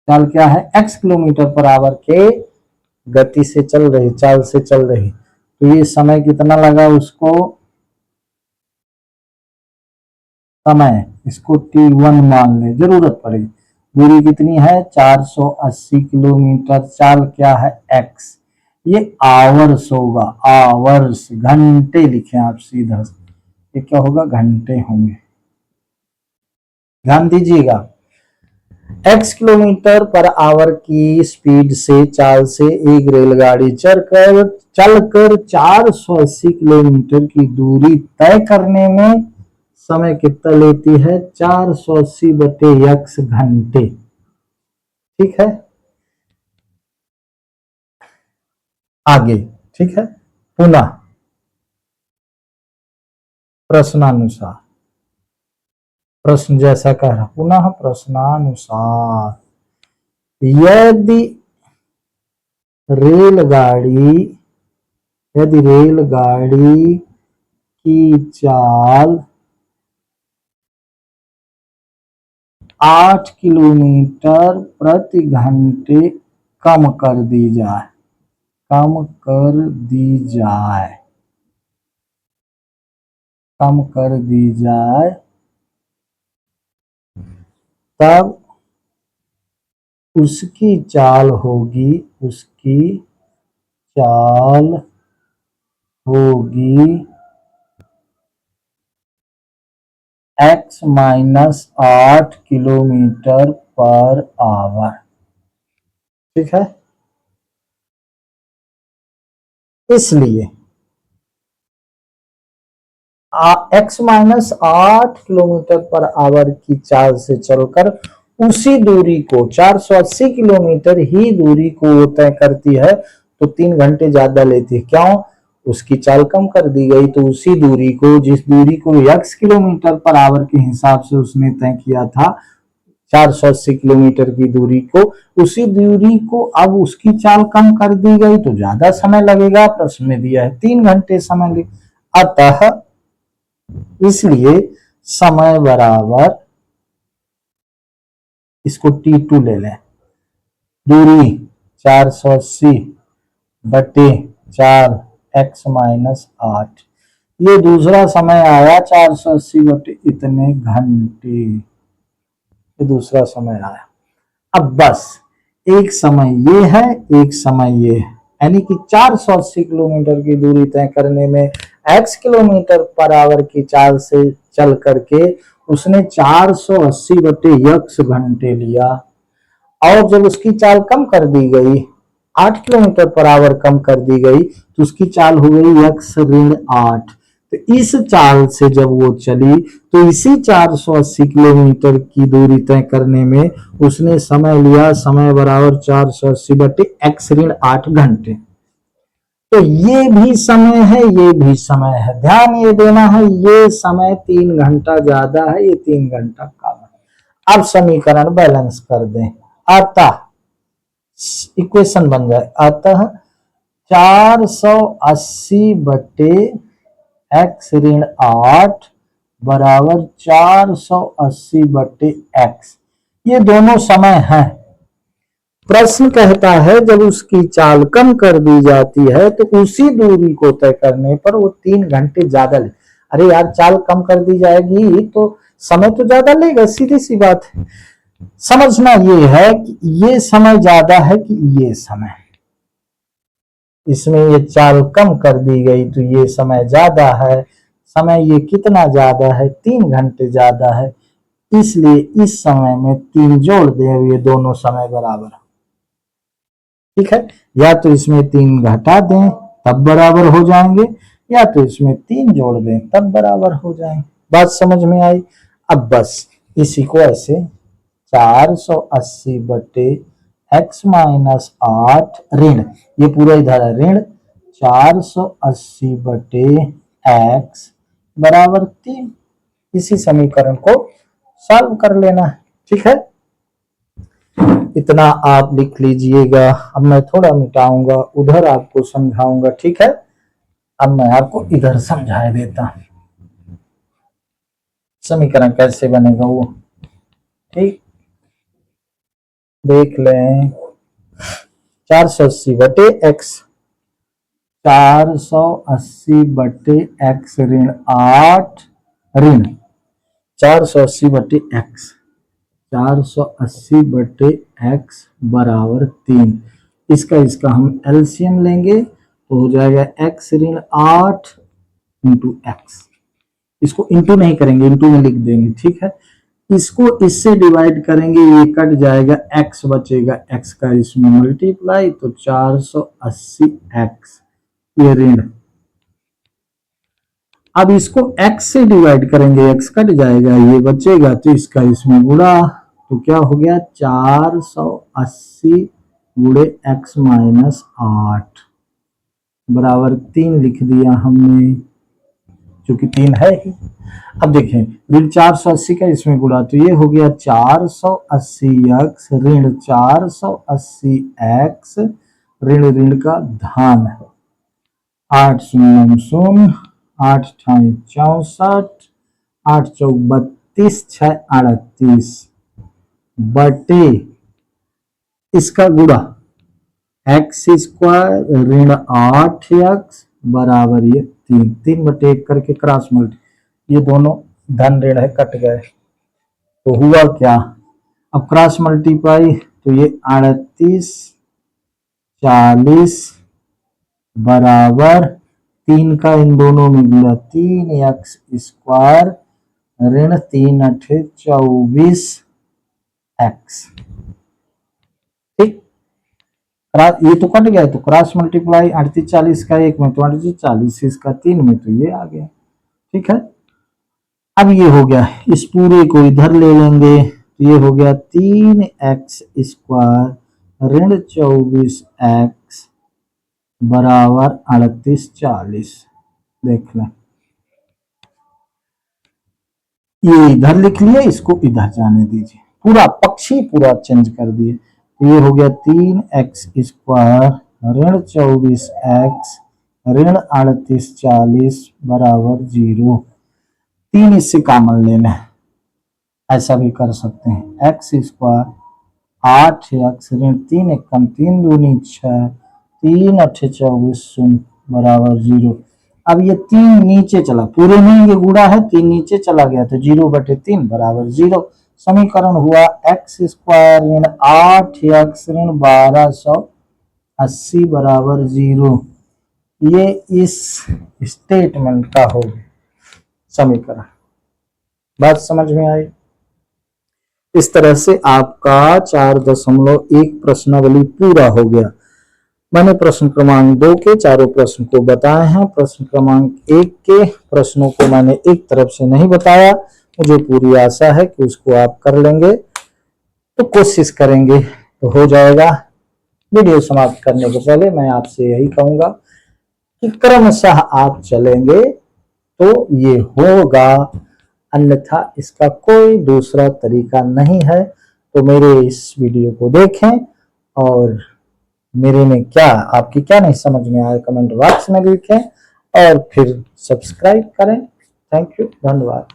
चाल क्या है, x किलोमीटर पर आवर के गति से चल रही, चाल से चल रही, तो ये समय कितना लगा उसको, समय इसको t1 मान ले, जरूरत पड़ेगी। दूरी कितनी है, 480 किलोमीटर, चाल क्या है x, ये आवर्स होगा, आवर्स, घंटे लिखे आप सीधा, ये क्या होगा, घंटे होंगे, ध्यान दीजिएगा। x किलोमीटर पर आवर की स्पीड से, चाल से एक रेलगाड़ी चलकर 480 किलोमीटर की दूरी तय करने में समय कितना लेती है, 480 बटे x घंटे, ठीक है। आगे, ठीक है, पुनः प्रश्नानुसार, प्रश्न जैसा कह रहा, पुनः प्रश्नानुसार, यदि रेलगाड़ी, यदि रेलगाड़ी की चाल 8 किलोमीटर प्रति घंटे कम कर दी जाए, कम कर दी जाए, कम कर दी जाए, तब उसकी चाल होगी, उसकी चाल होगी x minus 8 kilometre per hour, ठीक है। इसलिए x minus 8 kilometre per hour की चाल से चलकर उसी दूरी को, 480 किलोमीटर ही दूरी को वो तय करती है, तो 3 घंटे ज्यादा लेती है, क्यों, उसकी चाल कम कर दी गई, तो उसी दूरी को, जिस दूरी को x किलोमीटर पर आवर के हिसाब से उसने तय किया था, 480 किलोमीटर की दूरी को, उसी दूरी को अब उसकी चाल कम कर दी गई, तो ज्यादा समय लगेगा, प्रश्न में दिया है 3 घंटे समय ले, अतः इसलिए समय बराबर, इसको t2 ले लें, दूरी 480 बटे 4 x माइनस 8, ये दूसरा समय आया 480 बटे इतने घंटे, ये दूसरा समय आया। अब बस एक समय ये है, एक समय ये है, यानी कि 480 किलोमीटर की दूरी तय करने में x किलोमीटर पर आवर की चाल से चल करके उसने 480 बटे x घंटे लिया। और जब उसकी चाल कम कर दी गई, 8 किलोमीटर पर आवर कम कर दी गई, तो उसकी चाल हो गई x ऋण 8। तो इस चाल से जब वो चली तो इसी 480 किलोमीटर की दूरी तय करने में उसने समय लिया, समय बराबर 480 बटे x ऋण 8 घंटे। तो ये भी समय है, ये भी समय है, ध्यान ये देना है, ये समय 3 घंटा ज्यादा है, ये 3 घंटा कम है। अब समीकरण बैलेंस कर दें, अतः इक्वेशन बन जाए, अतः 480 बटे x ऋण 8 बराबर 480 बटे x, ये दोनों समय हैं। प्रश्न कहता है जब उसकी चाल कम कर दी जाती है तो उसी दूरी को तय करने पर वो 3 घंटे ज्यादा ले। अरे यार, चाल कम कर दी जाएगी तो समय तो ज्यादा लेगा, सीधी सी बात है। समझना ये है कि ये समय ज्यादा है कि ये समय, इसमें ये चाल कम कर दी गई तो ये समय ज्यादा है। समय ये कितना ज्यादा है, 3 घंटे ज्यादा है, इसलिए इस समय में 3 जोड़ दें, ये दोनों समय बराबर। ठीक है, या तो इसमें 3 घटा दें तब बराबर हो जाएंगे, या तो इसमें 3 जोड़ दें तब बराबर हो जाएंगे। बात समझ में आई? अब बस इसी को ऐसे 480 बटे x माइनस 8 ऋण, ये पूरा इधर है, ऋण 480 बटे x बराबर 3, इसी समीकरण को सॉल्व कर लेना है। ठीक है, इतना आप लिख लीजिएगा। अब मैं थोड़ा मिटाऊंगा, उधर आपको समझाऊंगा। ठीक है, अब मैं आपको इधर समझा देता हूं समीकरण कैसे बनेगा वो। ठीक, देख लें, 480 बटे x, 480 बटे x ऋण 8 ऋण 480 बटे x, 480 बटे x बराबर 3। इसका हम एलसीएम लेंगे तो हो जाएगा x ऋण 8 इंटू एक्स। इसको इंटू नहीं करेंगे, इंटू में लिख देंगे। ठीक है, इसको इससे डिवाइड करेंगे, ये कट जाएगा, x बचेगा, x का इसमें मल्टीप्लाई, तो 480 x ये ऋण। अब इसको x से डिवाइड करेंगे, x कट जाएगा, ये बचेगा, तो इसका इसमें गुणा, तो क्या हो गया 480 गुणे x माइनस 8 बराबर 3 लिख दिया हमने, क्योंकि 3 है ही। अब देखें, ऋण 480 का इसमें गुणा, तो ये हो गया 480x ऋण 480x ऋण ऋण का धान, 8 शून्य शून्य, 8 ठाई 64, 8 चौक 32, 6 38 बटे इसका गुणा एक्स स्क्वायर ऋण 8x बराबर ये 3 बटे 1 करके क्रॉस मल्टी, ये दोनों धन ऋण है, कट गए। तो हुआ क्या, अब क्रॉस मल्टीप्लाई, तो ये 38 40 बराबर 3 का इन दोनों में गुणा, 3x स्क्वायर ऋण 3 अठे 24 x। ठीक, ये तो कट गया, तो क्रॉस मल्टीप्लाई 38 40 का 1 में, तो 38 40 इसका 3 में, तो ये आ गया। ठीक है, अब ये हो गया, इस पूरे को इधर ले लेंगे, तो ये हो गया 3x स्क्वायर ऋण 24x बराबर 38 40। देख लें, ये इधर लिख लिया, इसको इधर जाने दीजिए, पूरा पक्षी पूरा चेंज कर दिए, तो ये हो गया 3x स्क्वायर ऋण 24x ऋण 38 40 बराबर 0। 3 इससे कॉमन लेना है, ऐसा भी कर सकते हैं, एक्स स्क्वायर 8x ऋण 3 1 कम 3 दूनी 6, 3 अठे 24 शून्य बराबर 0। अब ये 3 नीचे चला, पूरे में ये गुणा है, 3 नीचे चला गया, तो 0 बटे 3 बराबर 0। समीकरण हुआ x स्क्वायर ऋण 8x ऋण 1280 बराबर 0। ये इस स्टेटमेंट का हो गया समीकरण। बात समझ में आई? इस तरह से आपका 4.1 प्रश्नावली पूरा हो गया। मैंने प्रश्न क्रमांक 2 के चारों प्रश्न को बताए हैं। प्रश्न क्रमांक 1 के प्रश्नों को मैंने एक तरफ से नहीं बताया, मुझे पूरी आशा है कि उसको आप कर लेंगे, तो कोशिश करेंगे तो हो जाएगा। वीडियो समाप्त करने के पहले मैं आपसे यही कहूंगा कि क्रमशः आप चलेंगे तो ये होगा, अन्यथा इसका कोई दूसरा तरीका नहीं है। तो मेरे इस वीडियो को देखें और मेरे में क्या, आपकी क्या नहीं समझ में आया कमेंट बॉक्स में लिखें और फिर सब्सक्राइब करें। थैंक यू, धन्यवाद।